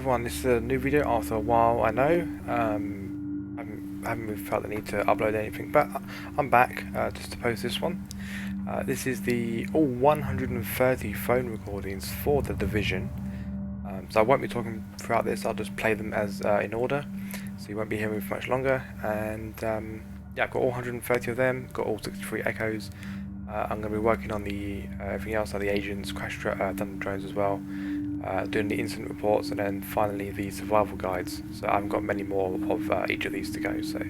everyone, this is a new video after a while, I know. I haven't really felt the need to upload anything, but I'm back just to post this one. This is the all 130 phone recordings for The Division. So I won't be talking throughout this, I'll just play them as in order, so you won't be hearing me for much longer. And yeah, I've got all 130 of them, got all 63 echoes. I'm going to be working on the everything else, like the agents, done the drones as well, doing the incident reports, and then finally the survival guides. So I haven't got many more of each of these to go. So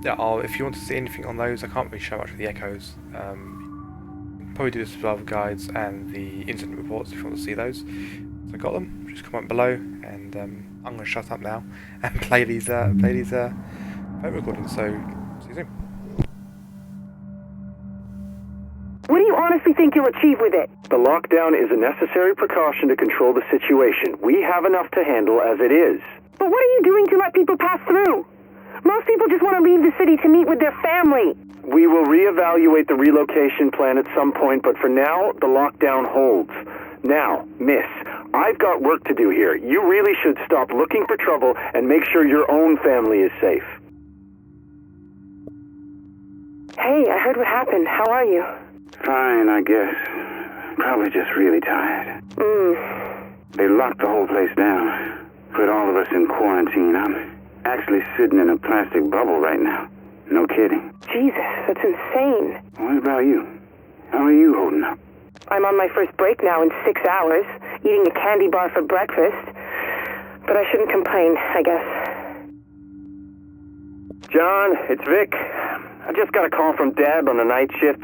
yeah, if you want to see anything on those, I can't really show much of the echoes. Probably do the survival guides and the incident reports if you want to see those. So I got them. Just comment below, and I'm going to shut up now and play these phone recordings. So see you soon. What do you honestly think you'll achieve with it? The lockdown is a necessary precaution to control the situation. We have enough to handle as it is. But what are you doing to let people pass through? Most people just want to leave the city to meet with their family. We will reevaluate the relocation plan at some point, but for now, the lockdown holds. Now, miss, I've got work to do here. You really should stop looking for trouble and make sure your own family is safe. Hey, I heard what happened. How are you? Fine, I guess. Probably just really tired. They locked the whole place down. Put all of us in quarantine. I'm actually sitting in a plastic bubble right now. No kidding. Jesus, that's insane. What about you? How are you holding up? I'm on my first break now in 6 hours, eating a candy bar for breakfast. But I shouldn't complain, I guess. John, it's Vic. I just got a call from Deb on the night shift.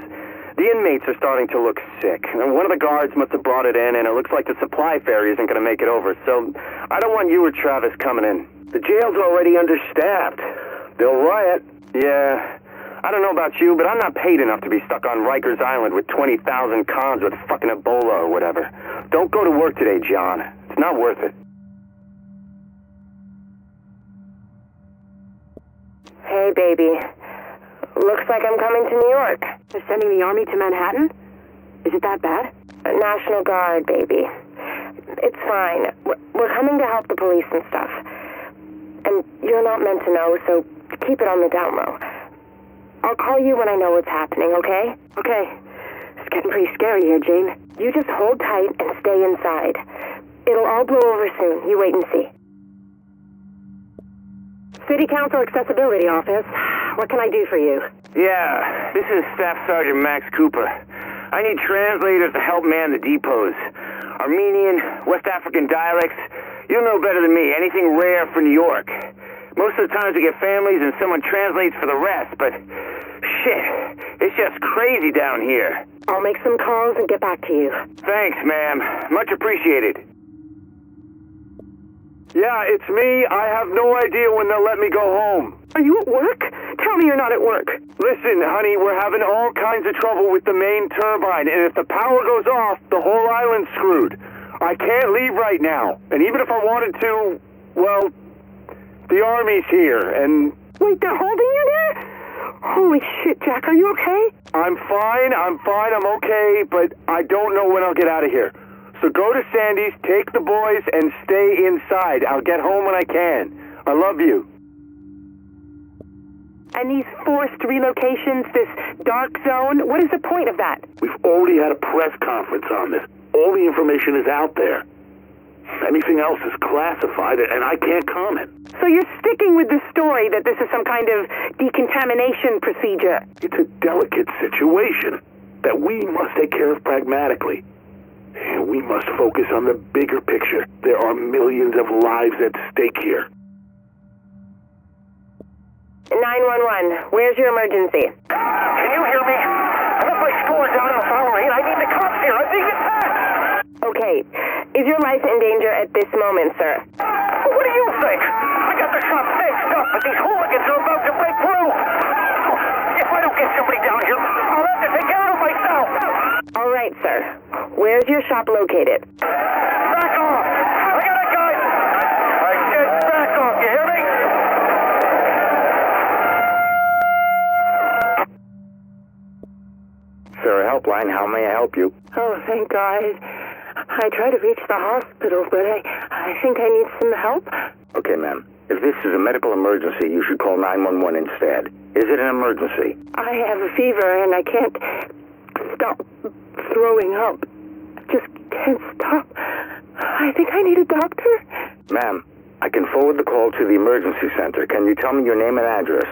The inmates are starting to look sick. One of the guards must have brought it in, and it looks like the supply ferry isn't going to make it over. So I don't want you or Travis coming in. The jail's already understaffed. They'll riot. Yeah, I don't know about you, but I'm not paid enough to be stuck on Rikers Island with 20,000 cons with fucking Ebola or whatever. Don't go to work today, John. It's not worth it. Hey, baby. Looks like I'm coming to New York. They're sending the army to Manhattan? Is it that bad? National Guard, baby. It's fine. We're coming to help the police and stuff. And you're not meant to know, so keep it on the down low. I'll call you when I know what's happening, okay? Okay. It's getting pretty scary here, Jane. You just hold tight and stay inside. It'll all blow over soon. You wait and see. City Council Accessibility Office. What can I do for you? Yeah, this is Staff Sergeant Max Cooper. I need translators to help man the depots. Armenian, West African dialects. You'll know better than me. Anything rare for New York. Most of the times we get families and someone translates for the rest, but shit, it's just crazy down here. I'll make some calls and get back to you. Thanks, ma'am. Much appreciated. Yeah, it's me. I have no idea when they'll let me go home. Are you at work? Tell me you're not at work. Listen, honey, we're having all kinds of trouble with the main turbine, and if the power goes off, the whole island's screwed. I can't leave right now, and even if I wanted to, well, the army's here, and... Wait, they're holding you there? Holy shit, Jack, are you okay? I'm fine, I'm okay, but I don't know when I'll get out of here. So go to Sandy's, take the boys, and stay inside. I'll get home when I can. I love you. And these forced relocations, this dark zone, what is the point of that? We've already had a press conference on this. All the information is out there. Anything else is classified, and I can't comment. So you're sticking with the story that this is some kind of decontamination procedure? It's a delicate situation that we must take care of pragmatically. And we must focus on the bigger picture. There are millions of lives at stake here. 911, where's your emergency? Can you hear me? I'm at my store down in Fowler Lane. I need the cops here. I'm being attacked. Okay, is your life in danger at this moment, sir? Well, what do you think? I got the shop fixed up, but these hooligans are about to break through. If I don't get somebody down here, I'll have to take care of myself. All right, sir. Where's your shop located? Back off! I got a gun! I said back off, you hear me? Sarah Helpline, how may I help you? Oh, thank God. I tried to reach the hospital, but I I think I need some help. Okay, ma'am. If this is a medical emergency, you should call 911 instead. Is it an emergency? I have a fever and I can't stop throwing up. I just can't stop. I think I need a doctor. Ma'am, I can forward the call to the emergency center. Can you tell me your name and address?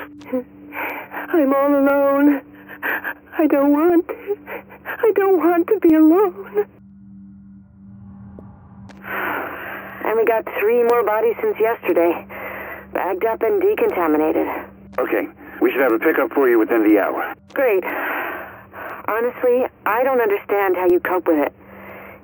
I'm all alone. I don't want to be alone. And we got 3 more bodies since yesterday. Bagged up and decontaminated. Okay, we should have a pickup for you within the hour. Great. Honestly, I don't understand how you cope with it.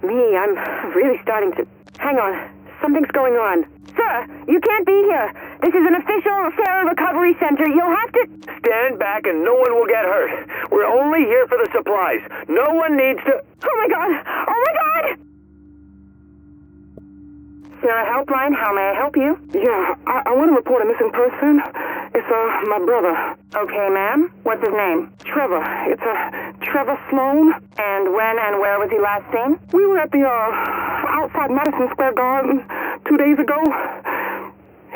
Me, I'm really starting to... Hang on. Something's going on. Sir, you can't be here. This is an official Sarah Recovery Center. You'll have to... Stand back and no one will get hurt. We're only here for the supplies. No one needs to... Oh my god! Oh my god! Sarah Helpline, how may I help you? Yeah, I want to report a missing person. It's, my brother. Okay, ma'am. What's his name? Trevor. It's, Trevor Sloan. And when and where was he last seen? We were at the, outside Madison Square Garden 2 days ago.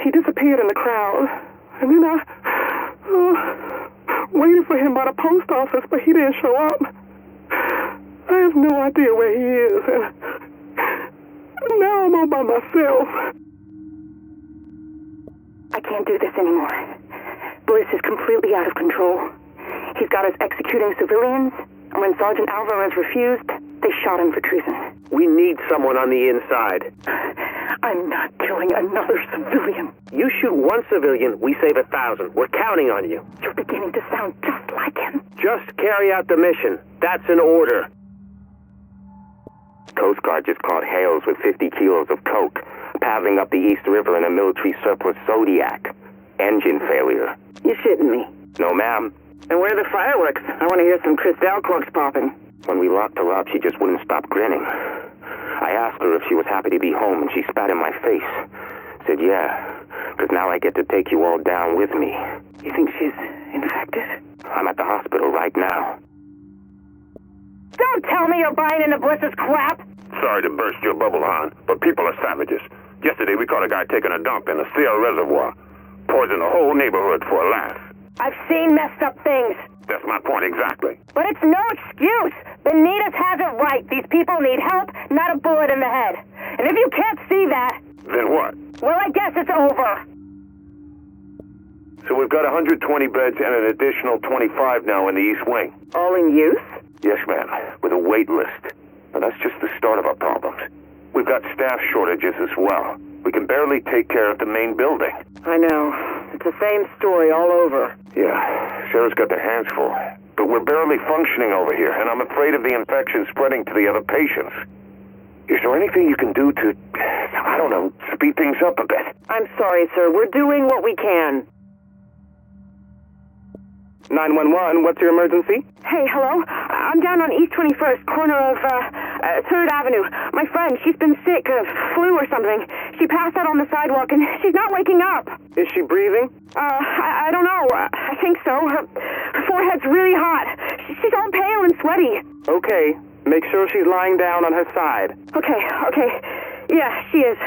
He disappeared in the crowd. And then I waited for him by the post office, but he didn't show up. I have no idea where he is, and now I'm all by myself. I can't do this anymore. Bliss is completely out of control. He's got us executing civilians, and when Sergeant Alvarez refused, they shot him for treason. We need someone on the inside. I'm not killing another civilian. You shoot one civilian, we save 1,000. We're counting on you. You're beginning to sound just like him. Just carry out the mission. That's an order. Coast Guard just caught Hales with 50 kilos of coke, paddling up the East River in a military surplus Zodiac. Engine failure. You're shitting me. No, ma'am. And where are the fireworks? I want to hear some Cristal corks popping. When we locked her up, she just wouldn't stop grinning. I asked her if she was happy to be home, and she spat in my face. Said, yeah, because now I get to take you all down with me. You think she's infected? I'm at the hospital right now. Don't tell me you're buying into Bliss's crap! Sorry to burst your bubble, hon, but people are savages. Yesterday we caught a guy taking a dump in a Sierra reservoir. Poisoned the whole neighborhood for a laugh. I've seen messed up things. That's my point exactly. But it's no excuse. Benitez has it right. These people need help, not a bullet in the head. And if you can't see that... Then what? Well, I guess it's over. So we've got 120 beds and an additional 25 now in the East Wing. All in use? Yes, ma'am, with a wait list. And that's just the start of our problems. We've got staff shortages as well. We can barely take care of the main building. I know. It's the same story all over. Yeah, Sarah's got their hands full. But we're barely functioning over here, and I'm afraid of the infection spreading to the other patients. Is there anything you can do to, I don't know, speed things up a bit? I'm sorry, sir. We're doing what we can. 911, what's your emergency? Hey, hello? I'm down on East 21st, corner of, 3rd Avenue. My friend, she's been sick, flu or something. She passed out on the sidewalk, and she's not waking up. Is she breathing? I don't know. I think so. Her forehead's really hot. She's all pale and sweaty. Okay, make sure she's lying down on her side. Okay. Yeah, she is.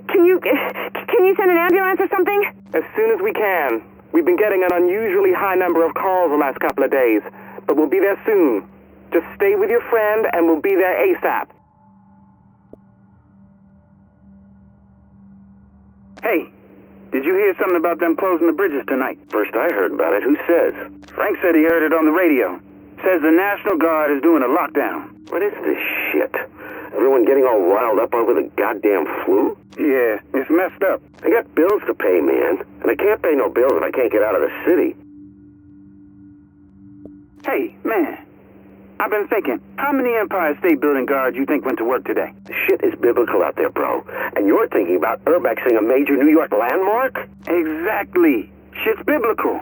Can you send an ambulance or something? As soon as we can. We've been getting an unusually high number of calls the last couple of days, but we'll be there soon. Just stay with your friend, and we'll be there ASAP. Hey, did you hear something about them closing the bridges tonight? First I heard about it. Who says? Frank said he heard it on the radio. Says the National Guard is doing a lockdown. What is this shit? Everyone getting all riled up over the goddamn flu? Yeah, it's messed up. I got bills to pay, man. And I can't pay no bills if I can't get out of the city. Hey, man. I've been thinking, how many Empire State Building guards you think went to work today? The shit is biblical out there, bro. And you're thinking about urbexing a major New York landmark? Exactly. Shit's biblical.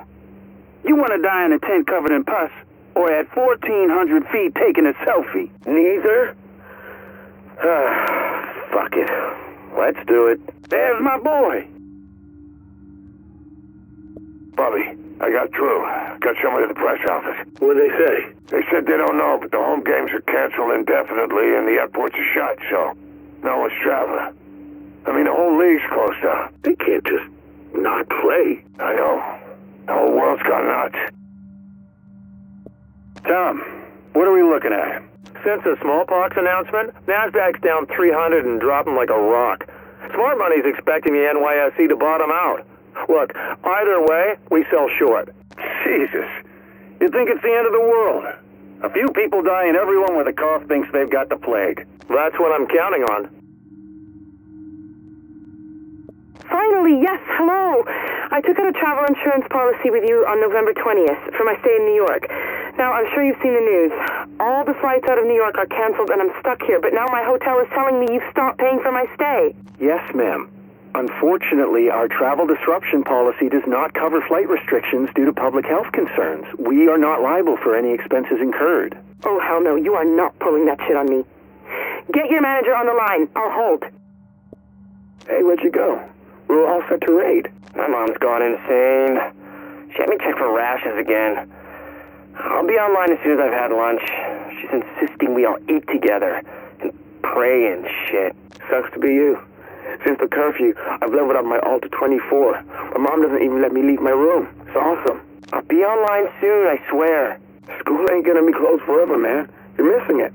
You want to die in a tent covered in pus, or at 1,400 feet taking a selfie? Neither? Fuck it. Let's do it. There's my boy. Bobby, I got through. Got someone at the press office. What'd they say? They said they don't know, but the home games are canceled indefinitely and the airports are shut, so no one's traveling. I mean, the whole league's closed down. They can't just not play. I know. The whole world's gone nuts. Tom, what are we looking at? Since the smallpox announcement, NASDAQ's down 300 and dropping like a rock. Smart money's expecting the NYSE to bottom out. Look, either way, we sell short. Jesus. You think it's the end of the world? A few people die and everyone with a cough thinks they've got the plague. That's what I'm counting on. Finally, yes, hello. I took out a travel insurance policy with you on November 20th for my stay in New York. Now, I'm sure you've seen the news. All the flights out of New York are canceled and I'm stuck here, but now my hotel is telling me you've stopped paying for my stay. Yes, ma'am. Unfortunately, our travel disruption policy does not cover flight restrictions due to public health concerns. We are not liable for any expenses incurred. Oh, hell no, you are not pulling that shit on me. Get your manager on the line. I'll hold. Hey, where'd you go? We were all set to raid. My mom's gone insane. She had me check for rashes again. I'll be online as soon as I've had lunch. She's insisting we all eat together and pray and shit. Sucks to be you. Since the curfew, I've leveled up my alt to 24. My mom doesn't even let me leave my room. It's awesome. I'll be online soon, I swear. School ain't gonna be closed forever, man. You're missing it.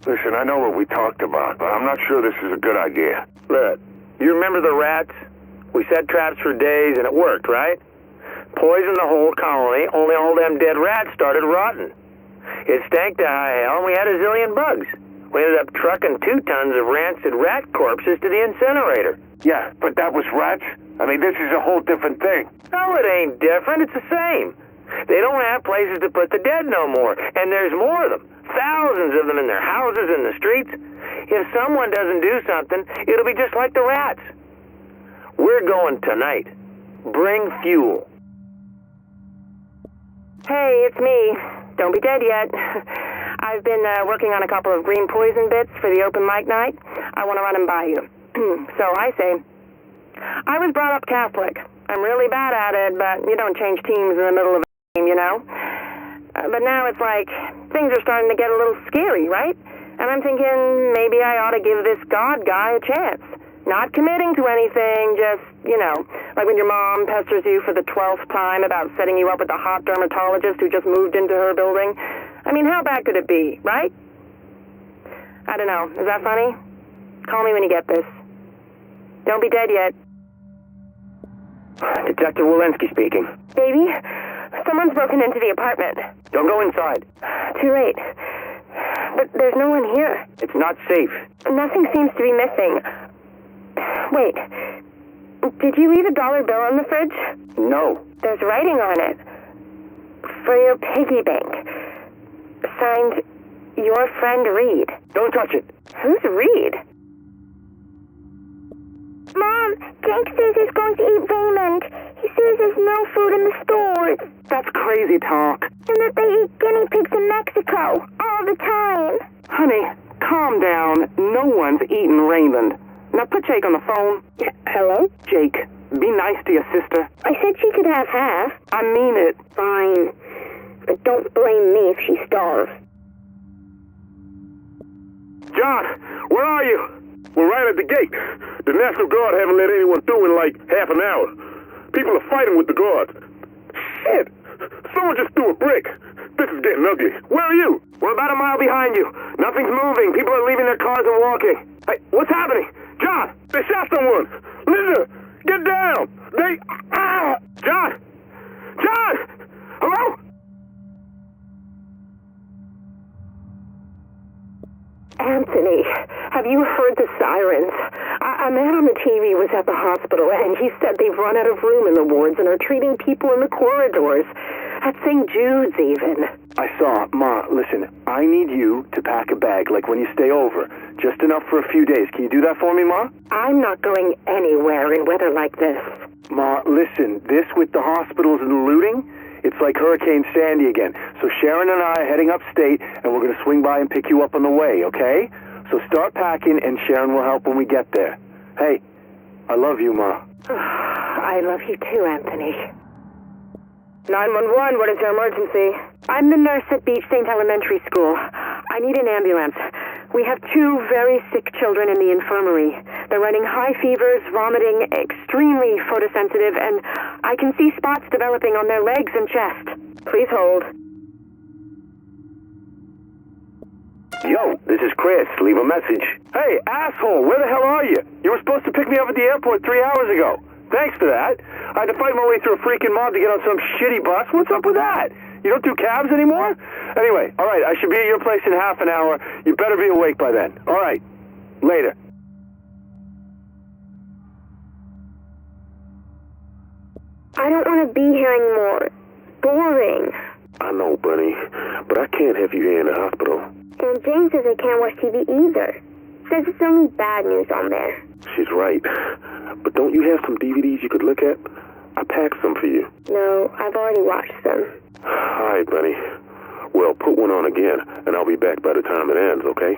Listen, I know what we talked about, but I'm not sure this is a good idea. Look, you remember the rats? We set traps for days and it worked, right? Poisoned the whole colony, only all them dead rats started rotting. It stank to high hell and we had a zillion bugs. We ended up trucking 2 tons of rancid rat corpses to the incinerator. Yeah, but that was rats. I mean, this is a whole different thing. No, it ain't different. It's the same. They don't have places to put the dead no more, and there's more of them. Thousands of them in their houses, in the streets. If someone doesn't do something, it'll be just like the rats. We're going tonight. Bring fuel. Hey, it's me. Don't be dead yet. I've been working on a couple of green poison bits for the open mic night. I want to run them by you. So I say, I was brought up Catholic. I'm really bad at it, but you don't change teams in the middle of a game, you know? But now it's like, things are starting to get a little scary, right? And I'm thinking maybe I ought to give this God guy a chance. Not committing to anything, just, you know, like when your mom pesters you for the 12th time about setting you up with a hot dermatologist who just moved into her building. I mean, how bad could it be, right? I don't know. Is that funny? Call me when you get this. Don't be dead yet. Detective Walensky speaking. Baby, someone's broken into the apartment. Don't go inside. Too late. But there's no one here. It's not safe. Nothing seems to be missing. Wait. Did you leave a dollar bill in the fridge? No. There's writing on it. For your piggy bank. Signed, your friend Reed. Don't touch it. Who's Reed? Mom, Jake says he's going to eat Raymond. He says there's no food in the stores. That's crazy talk. And that they eat guinea pigs in Mexico all the time. Honey, calm down. No one's eating Raymond. Now put Jake on the phone. Hello? Jake, be nice to your sister. I said she could have half. I mean it. Fine. But don't blame me if she starves. John, where are you? We're right at the gate. The National Guard haven't let anyone through in like half an hour. People are fighting with the guards. Shit! Someone just threw a brick. This is getting ugly. Where are you? We're about a mile behind you. Nothing's moving. People are leaving their cars and walking. Hey, what's happening? John, they shot someone. Linda, get down. They... Ah! John! John! Hello? Anthony, have you heard the sirens? A man on the TV was at the hospital, and he said they've run out of room in the wards and are treating people in the corridors. At St. Jude's, even. I saw. Ma, listen, I need you to pack a bag, like when you stay over. Just enough for a few days. Can you do that for me, Ma? I'm not going anywhere in weather like this. Ma, listen, this with the hospitals and the looting, it's like Hurricane Sandy again. So Sharon and I are heading upstate, and we're going to swing by and pick you up on the way, okay? So start packing, and Sharon will help when we get there. Hey, I love you, Ma. I love you too, Anthony. 911, what is your emergency? I'm the nurse at Beach St. Elementary School. I need an ambulance. We have 2 very sick children in the infirmary. They're running high fevers, vomiting, extremely photosensitive, and I can see spots developing on their legs and chest. Please hold. Yo, this is Chris. Leave a message. Hey, asshole, where the hell are you? You were supposed to pick me up at the airport 3 hours ago. Thanks for that. I had to fight my way through a freaking mob to get on some shitty bus. What's up with that? You don't do cabs anymore? Anyway, all right, I should be at your place in half an hour. You better be awake by then. All right, later. I don't want to be here anymore. Boring. I know, Bunny, but I can't have you here in the hospital. And Jane says I can't watch TV either. Says it's only bad news on there. She's right. But don't you have some DVDs you could look at? I packed some for you. No, I've already watched them. All right, Bunny. Well, put one on again, and I'll be back by the time it ends, okay?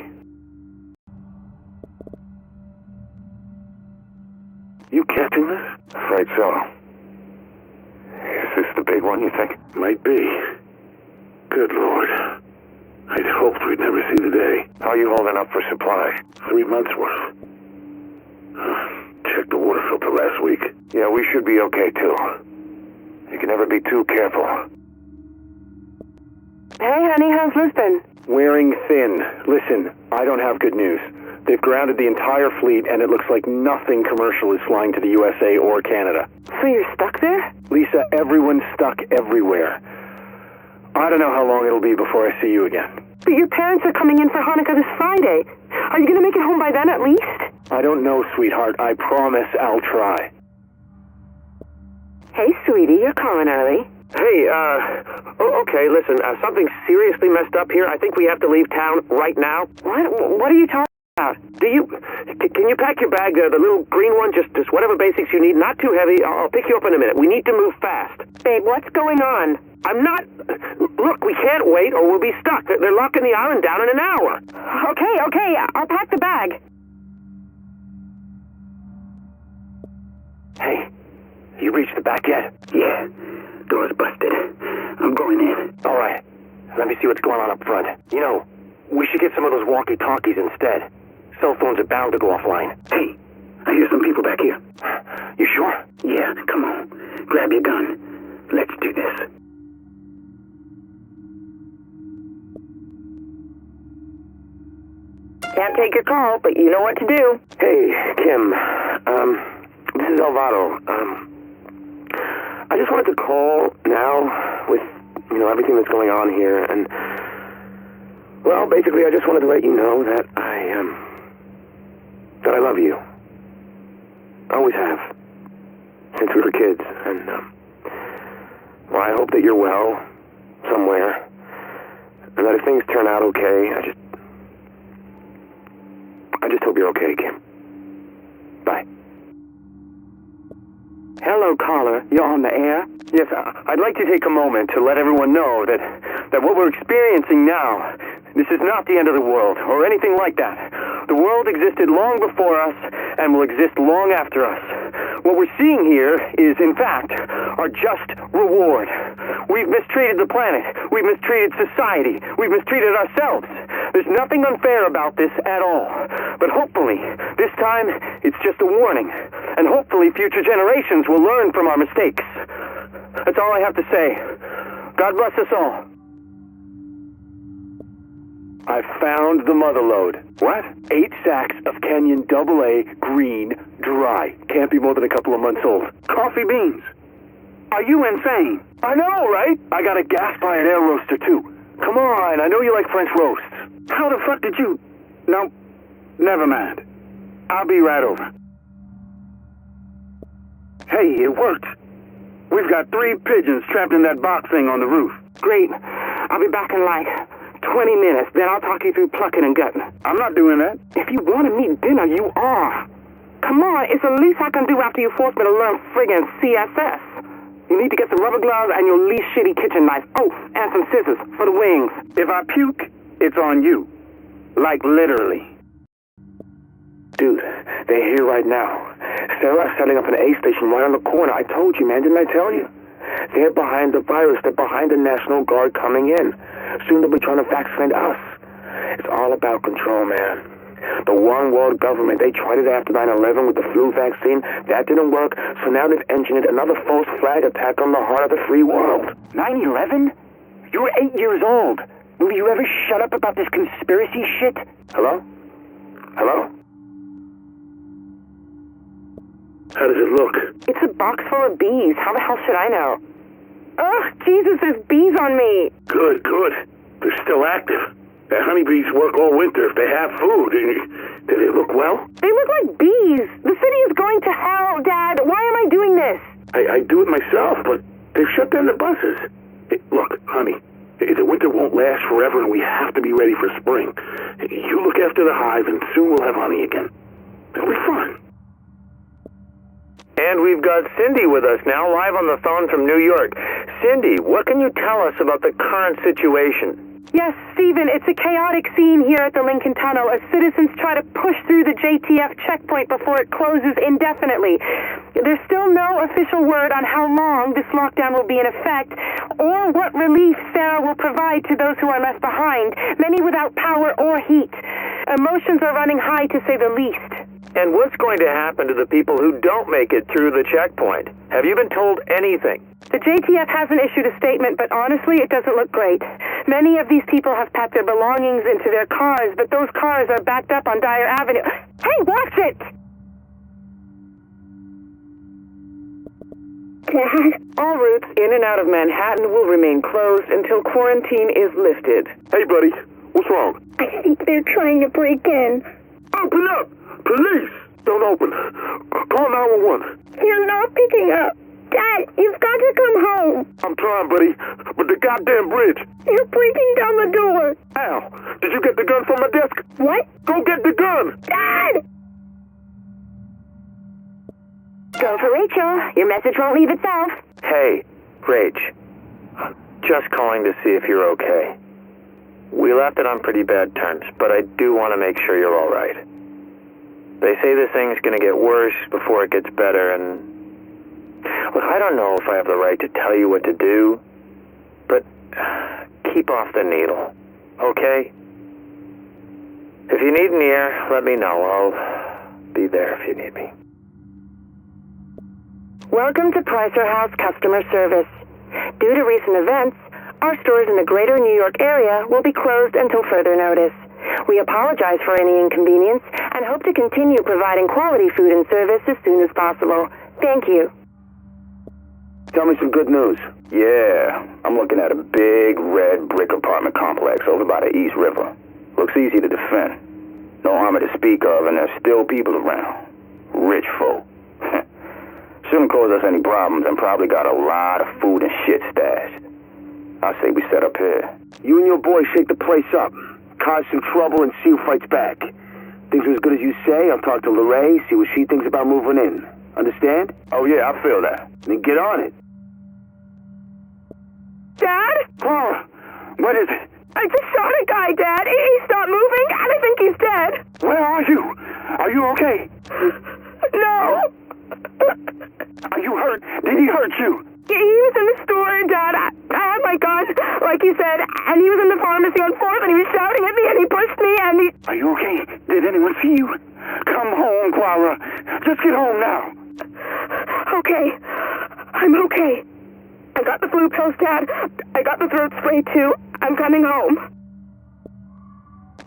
You catching this? Afraid so. Is this the big one, you think? Might be. Good Lord. I'd hoped we'd never see the day. How are you holding up for supply? 3 months worth. Checked the water filter last week. Yeah, we should be okay, too. You can never be too careful. Hey, honey, how's Lisbon? Wearing thin. Listen, I don't have good news. They've grounded the entire fleet, and it looks like nothing commercial is flying to the USA or Canada. So you're stuck there? Lisa, everyone's stuck everywhere. I don't know how long it'll be before I see you again. But your parents are coming in for Hanukkah this Friday. Are you going to make it home by then at least? I don't know, sweetheart. I promise I'll try. Hey, sweetie, you're calling early. Hey, okay, listen, something seriously messed up here. I think we have to leave town right now. What are you talking about? Can you pack your bag there, the little green one, just whatever basics you need, not too heavy. I'll pick you up in a minute. We need to move fast. Babe, what's going on? I'm not... Look, we can't wait or we'll be stuck. They're locking the island down in an hour. Okay, I'll pack the bag. Hey, you reached the back yet? Yeah. Door's busted. I'm going in. All right. Let me see what's going on up front. You know, we should get some of those walkie-talkies instead. Cell phones are bound to go offline. Hey, I hear some people back here. You sure? Yeah, come on. Grab your gun. Let's do this. Can't take your call, but you know what to do. Hey, Kim. This is Alvaro. I just wanted to call now with, everything that's going on here, and, well, basically I just wanted to let you know that I love you. I always have. Since we were kids, and, well, I hope that you're well, somewhere, and that if things turn out okay, I just hope you're okay, Kim. Bye. Hello, caller. You're on the air? Yes, I'd like to take a moment to let everyone know that what we're experiencing now, this is not the end of the world, or anything like that. The world existed long before us, and will exist long after us. What we're seeing here is, in fact, our just reward. We've mistreated the planet. We've mistreated society. We've mistreated ourselves. There's nothing unfair about this at all. But hopefully, this time, it's just a warning. And hopefully, future generations will learn from our mistakes. That's all I have to say. God bless us all. I found the mother lode. What? 8 sacks of Kenyan AA green dry. Can't be more than a couple of months old. Coffee beans. Are you insane? I know, right? I got a gas-fired air roaster, too. Come on, I know you like French roasts. How the fuck did you... No, never mind. I'll be right over. Hey, it worked. We've got 3 pigeons trapped in that box thing on the roof. Great. I'll be back in like 20 minutes. Then I'll talk you through plucking and gutting. I'm not doing that. If you want to meet dinner, you are. Come on, it's the least I can do after you forced me to learn friggin' CSS. You need to get some rubber gloves and your least shitty kitchen knife. Oh, and some scissors for the wings. If I puke, it's on you. Like literally. Dude, they're here right now. Sarah's setting up an A station right on the corner. I told you, man. Didn't I tell you? They're behind the virus. They're behind the National Guard coming in. Soon they'll be trying to vaccinate us. It's all about control, man. The one world government, they tried it after 9/11 with the flu vaccine. That didn't work, so now they've engineered another false flag attack on the heart of the free world. 9/11? You were 8 years old. Will you ever shut up about this conspiracy shit? Hello? Hello? How does it look? It's a box full of bees. How the hell should I know? Ugh, Jesus, there's bees on me. Good, good. They're still active. The honeybees work all winter if they have food. Do they look well? They look like bees. The city is going to hell, Dad. Why am I doing this? I do it myself, but they've shut down the buses. Hey, look, honey, the winter won't last forever and we have to be ready for spring. You look after the hive and soon we'll have honey again. It'll be fun. And we've got Cindy with us now, live on the phone from New York. Cindy, what can you tell us about the current situation? Yes, Stephen, it's a chaotic scene here at the Lincoln Tunnel as citizens try to push through the JTF checkpoint before it closes indefinitely. There's still no official word on how long this lockdown will be in effect or what relief Sarah will provide to those who are left behind, many without power or heat. Emotions are running high, to say the least. And what's going to happen to the people who don't make it through the checkpoint? Have you been told anything? The JTF hasn't issued a statement, but honestly, it doesn't look great. Many of these people have packed their belongings into their cars, but those cars are backed up on Dyer Avenue. Hey, watch it! Dad? All routes in and out of Manhattan will remain closed until quarantine is lifted. Hey, buddy, what's wrong? I think they're trying to break in. Open up! Police! Don't open. Call 911. You're not picking up. Dad, you've got to come home. I'm trying, buddy, but the goddamn bridge. You're breaking down the door. Al, did you get the gun from my desk? What? Go get the gun! Dad! Go for Rachel. Your message won't leave itself. Hey, Rach. Just calling to see if you're okay. We left it on pretty bad terms, but I do want to make sure you're all right. They say this thing's going to get worse before it gets better, and look, I don't know if I have the right to tell you what to do, but keep off the needle, okay? If you need an ear, let me know. I'll be there if you need me. Welcome to Pricer House Customer Service. Due to recent events, our stores in the greater New York area will be closed until further notice. We apologize for any inconvenience and hope to continue providing quality food and service as soon as possible. Thank you. Tell me some good news. Yeah, I'm looking at a big red brick apartment complex over by the East River. Looks easy to defend. No armor to speak of, and there's still people around. Rich folk. Shouldn't cause us any problems and probably got a lot of food and shit stashed. I say we set up here. You and your boys shake the place up. Cause some trouble and see who fights back. Things are as good as you say. I'll talk to Lorraine, see what she thinks about moving in. Understand? Oh yeah, I feel that. Then get on it. Dad? Clara, what is it? I just shot a guy, Dad. He stopped moving, and I think he's dead. Where are you? Are you okay? No. Are you hurt? Did he hurt you? He was in the store, Dad. I had my gun, like you said, and he was in the pharmacy on 4th, and he was shouting at me, and he pushed me, and he... Are you okay? Did anyone see you? Come home, Clara. Just get home now. Okay. I'm okay. I got the flu pills, Dad. I got the throat spray, too. I'm coming home.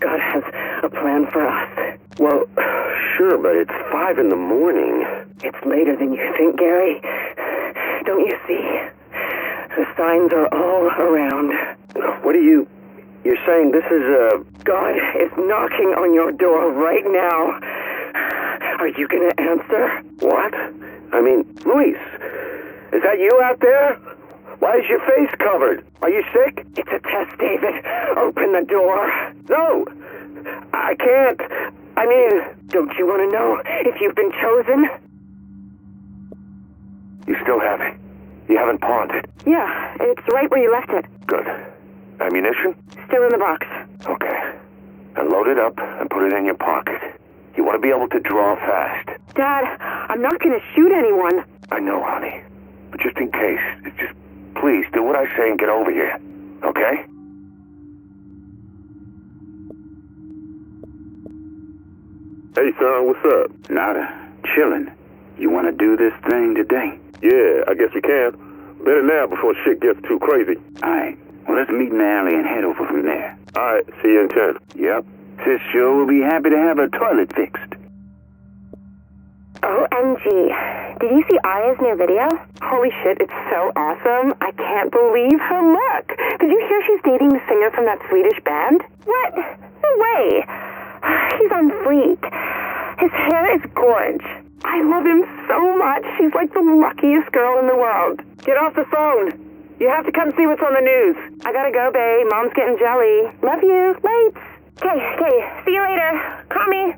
God has a plan for us. Well, sure, but it's 5 in the morning. It's later than you think, Gary. Don't you see? The signs are all around. What are you... You're saying this is a... God is knocking on your door right now. Are you gonna answer? What? I mean, Luis, is that you out there? Why is your face covered? Are you sick? It's a test, David. Open the door. No, I can't. I mean... Don't you want to know if you've been chosen? You still have it. You haven't pawned it. Yeah, it's right where you left it. Good. Ammunition? Still in the box. Okay. Then load it up and put it in your pocket. You want to be able to draw fast. Dad, I'm not going to shoot anyone. I know, honey. But just in case, just please do what I say and get over here. Okay? Hey, son, what's up? Nada. Chillin'. You wanna do this thing today? Yeah, I guess we can. Better now before shit gets too crazy. Alright. Well, let's meet in the alley and head over from there. Alright, see you in 10. Yep. Sis sure will be happy to have her toilet fixed. OMG. Did you see Aya's new video? Holy shit, it's so awesome. I can't believe her look. Did you hear she's dating the singer from that Swedish band? What? No way. He's on fleek. His hair is gorge. I love him so much. She's like the luckiest girl in the world. Get off the phone. You have to come see what's on the news. I gotta go, babe. Mom's getting jelly. Love you. Late. Okay. See you later. Call me.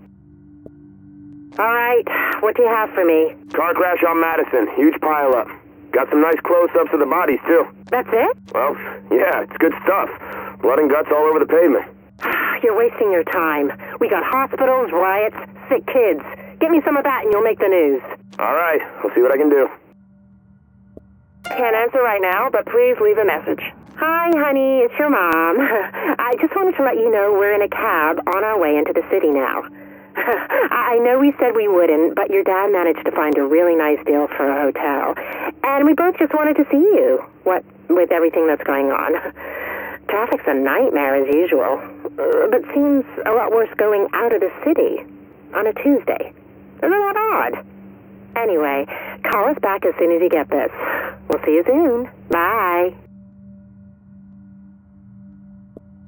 All right. What do you have for me? Car crash on Madison. Huge pileup. Got some nice close-ups of the bodies, too. That's it? Well, yeah, it's good stuff. Blood and guts all over the pavement. You're wasting your time. We got hospitals, riots, sick kids. Get me some of that and you'll make the news. All right. I'll see what I can do. Can't answer right now, but please leave a message. Hi, honey. It's your mom. I just wanted to let you know we're in a cab on our way into the city now. I know we said we wouldn't, but your dad managed to find a really nice deal for a hotel. And we both just wanted to see you, what with everything that's going on. Traffic's a nightmare as usual, but seems a lot worse going out of the city on a Tuesday. Isn't that odd? Anyway, call us back as soon as you get this. We'll see you soon. Bye.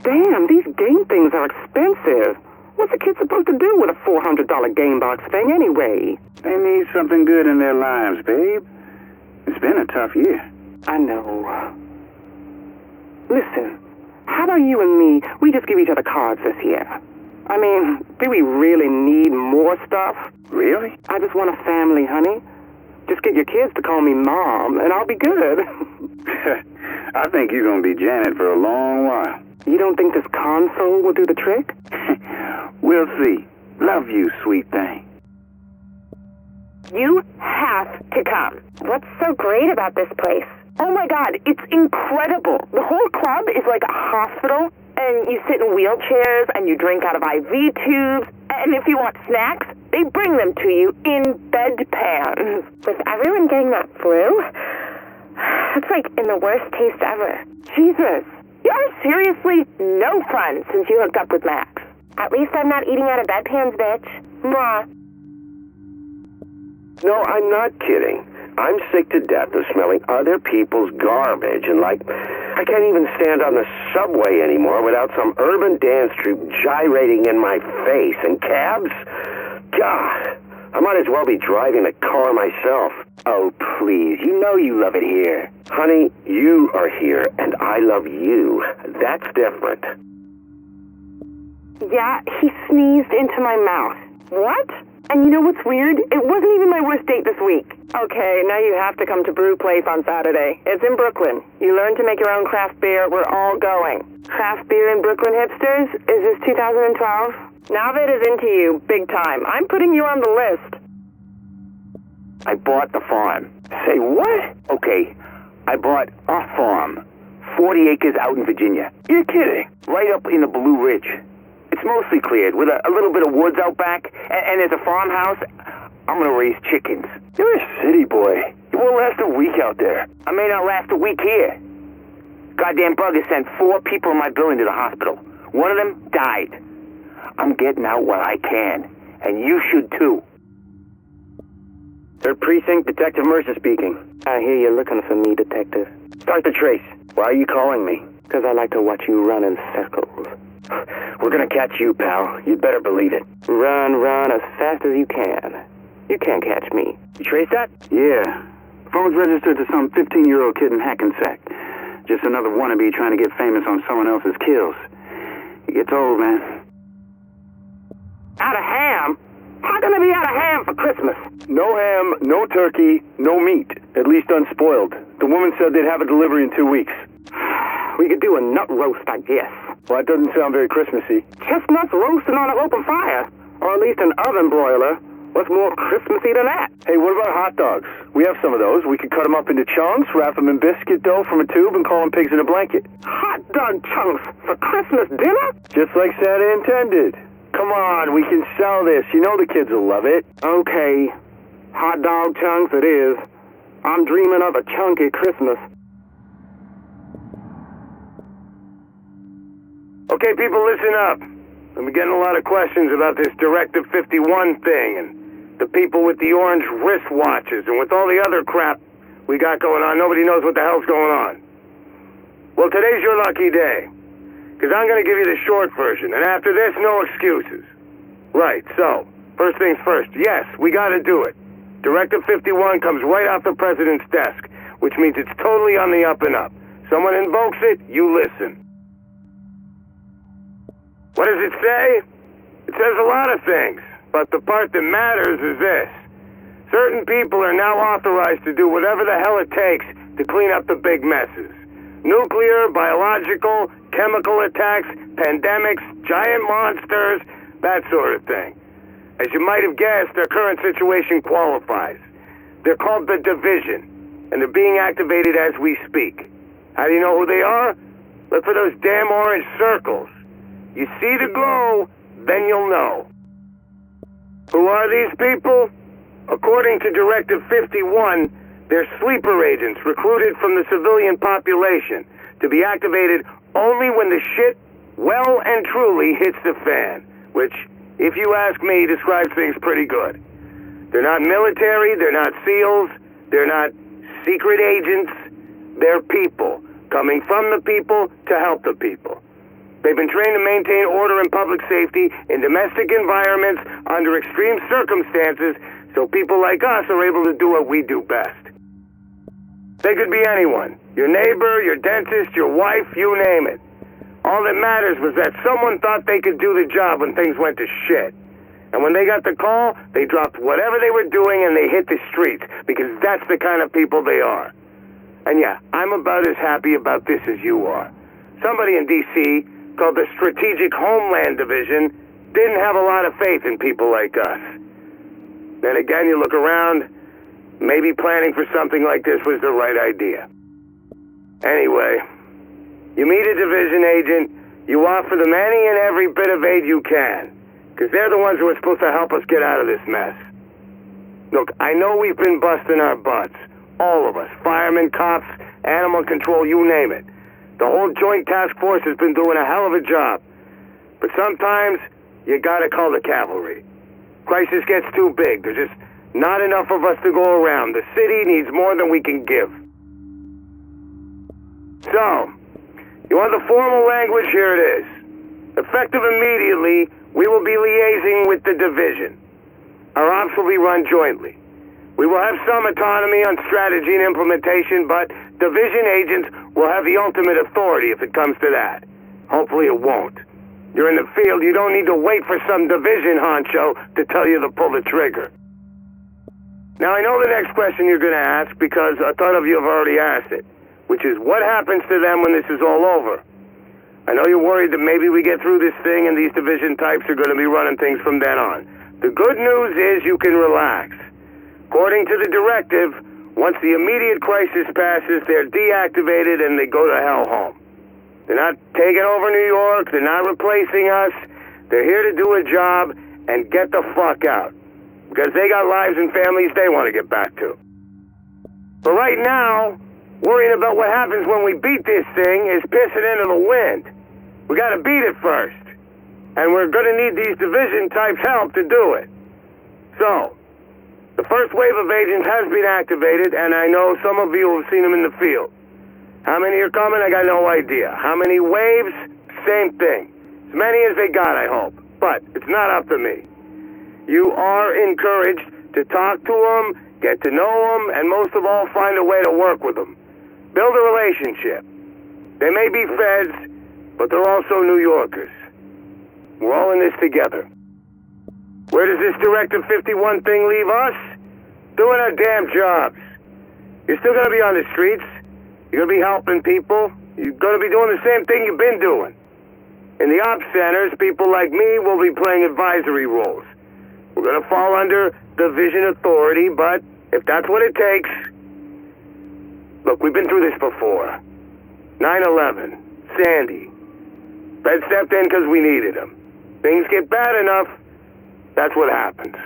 Damn, these game things are expensive. What's a kid supposed to do with a $400 game box thing anyway? They need something good in their lives, babe. It's been a tough year. I know. Listen, how about you and me, we just give each other cards this year? I mean, do we really need more stuff? Really? I just want a family, honey. Just get your kids to call me Mom, and I'll be good. I think you're gonna be Janet for a long while. You don't think this console will do the trick? We'll see. Love you, sweet thing. You have to come. What's so great about this place? Oh my God, it's incredible. The whole club is like a hospital, and you sit in wheelchairs, and you drink out of IV tubes, and if you want snacks, they bring them to you in bedpans. With everyone getting that flu, it's like in the worst taste ever. Jesus, you're seriously no fun since you hooked up with Max. At least I'm not eating out of bedpans, bitch. Mwah. No, I'm not kidding. I'm sick to death of smelling other people's garbage, and I can't even stand on the subway anymore without some urban dance troupe gyrating in my face. And cabs? God, I might as well be driving the car myself. Oh, please. You know you love it here. Honey, you are here, and I love you. That's different. Yeah, he sneezed into my mouth. What? And you know what's weird? It wasn't even my worst date this week. Okay, now you have to come to Brew Place on Saturday. It's in Brooklyn. You learn to make your own craft beer. We're all going. Craft beer in Brooklyn, hipsters? Is this 2012? Navid is into you, big time. I'm putting you on the list. I bought the farm. Say what? Okay, I bought a farm. 40 acres out in Virginia. You're kidding. Right up in the Blue Ridge. It's mostly cleared with a little bit of woods out back, and there's a farmhouse. I'm gonna raise chickens. You're a city boy. You won't last a week out there. I may not last a week here. Goddamn bug has sent 4 people in my building to the hospital. One of them died. I'm getting out while I can, and you should too. Third Precinct, Detective Mercer speaking. I hear you're looking for me, Detective. Start the trace. Why are you calling me? Because I like to watch you run in circles. We're gonna catch you, pal. You'd better believe it. Run as fast as you can. You can't catch me. You trace that? Yeah. Phone's registered to some 15-year-old kid in Hackensack. Just another wannabe trying to get famous on someone else's kills. It gets old, man. Out of ham? How can I be out of ham for Christmas? No ham, no turkey, no meat. At least unspoiled. The woman said they'd have a delivery in 2 weeks. We could do a nut roast, I guess. Well, that doesn't sound very Christmassy. Chestnuts roasting on an open fire. Or at least an oven broiler. What's more Christmassy than that? Hey, what about hot dogs? We have some of those. We could cut them up into chunks, wrap them in biscuit dough from a tube, and call them pigs in a blanket. Hot dog chunks for Christmas dinner? Just like Santa intended. Come on, we can sell this. You know the kids will love it. Okay. Hot dog chunks it is. I'm dreaming of a chunky Christmas. Okay, people, listen up. I've been getting a lot of questions about this Directive 51 thing and the people with the orange wristwatches and with all the other crap we got going on. Nobody knows what the hell's going on. Well, today's your lucky day, because I'm going to give you the short version, and after this, no excuses. Right, so, first things first. Yes, we got to do it. Directive 51 comes right off the president's desk, which means it's totally on the up and up. Someone invokes it, you listen. What does it say? It says a lot of things, but the part that matters is this. Certain people are now authorized to do whatever the hell it takes to clean up the big messes. Nuclear, biological, chemical attacks, pandemics, giant monsters, that sort of thing. As you might have guessed, their current situation qualifies. They're called the Division, and they're being activated as we speak. How do you know who they are? Look for those damn orange circles. You see the glow, then you'll know. Who are these people? According to Directive 51, they're sleeper agents recruited from the civilian population to be activated only when the shit well and truly hits the fan, which, if you ask me, describes things pretty good. They're not military, they're not SEALs, they're not secret agents, they're people, coming from the people to help the people. They've been trained to maintain order and public safety in domestic environments under extreme circumstances, so people like us are able to do what we do best. They could be anyone. Your neighbor, your dentist, your wife, you name it. All that matters was that someone thought they could do the job when things went to shit. And when they got the call, they dropped whatever they were doing and they hit the streets, because that's the kind of people they are. And yeah, I'm about as happy about this as you are. Somebody in D.C., called the Strategic Homeland Division, didn't have a lot of faith in people like us. Then again, you look around, maybe planning for something like this was the right idea. Anyway, you meet a division agent, you offer them any and every bit of aid you can, because they're the ones who are supposed to help us get out of this mess. Look, I know we've been busting our butts. All of us. Firemen, cops, animal control, you name it. The whole joint task force has been doing a hell of a job. But sometimes, you gotta call the cavalry. Crisis gets too big. There's just not enough of us to go around. The city needs more than we can give. So, you want the formal language? Here it is. Effective immediately, we will be liaising with the division. Our ops will be run jointly. We will have some autonomy on strategy and implementation, but division agents will have the ultimate authority if it comes to that. Hopefully it won't. You're in the field, you don't need to wait for some division honcho to tell you to pull the trigger. Now I know the next question you're going to ask, because a ton of you have already asked it, which is what happens to them when this is all over? I know you're worried that maybe we get through this thing and these division types are going to be running things from then on. The good news is you can relax. According to the directive, once the immediate crisis passes, they're deactivated and they go to hell home. They're not taking over New York, they're not replacing us, they're here to do a job and get the fuck out. Because they got lives and families they want to get back to. But right now, worrying about what happens when we beat this thing is pissing into the wind. We gotta beat it first. And we're gonna need these division types' help to do it. So, the first wave of agents has been activated, and I know some of you have seen them in the field. How many are coming? I got no idea. How many waves? Same thing. As many as they got, I hope. But it's not up to me. You are encouraged to talk to them, get to know them, and most of all, find a way to work with them. Build a relationship. They may be feds, but they're also New Yorkers. We're all in this together. Where does this Directive 51 thing leave us? Doing our damn jobs. You're still going to be on the streets. You're going to be helping people. You're going to be doing the same thing you've been doing. In the ops centers, people like me will be playing advisory roles. We're going to fall under division authority, but if that's what it takes... Look, we've been through this before. 9/11, Sandy. Fed stepped in because we needed them. Things get bad enough, that's what happens.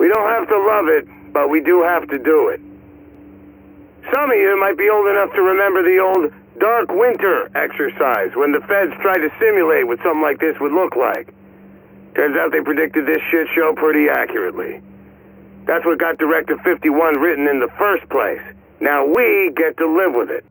We don't have to love it, but we do have to do it. Some of you might be old enough to remember the old Dark Winter exercise when the feds tried to simulate what something like this would look like. Turns out they predicted this shit show pretty accurately. That's what got Directive 51 written in the first place. Now we get to live with it.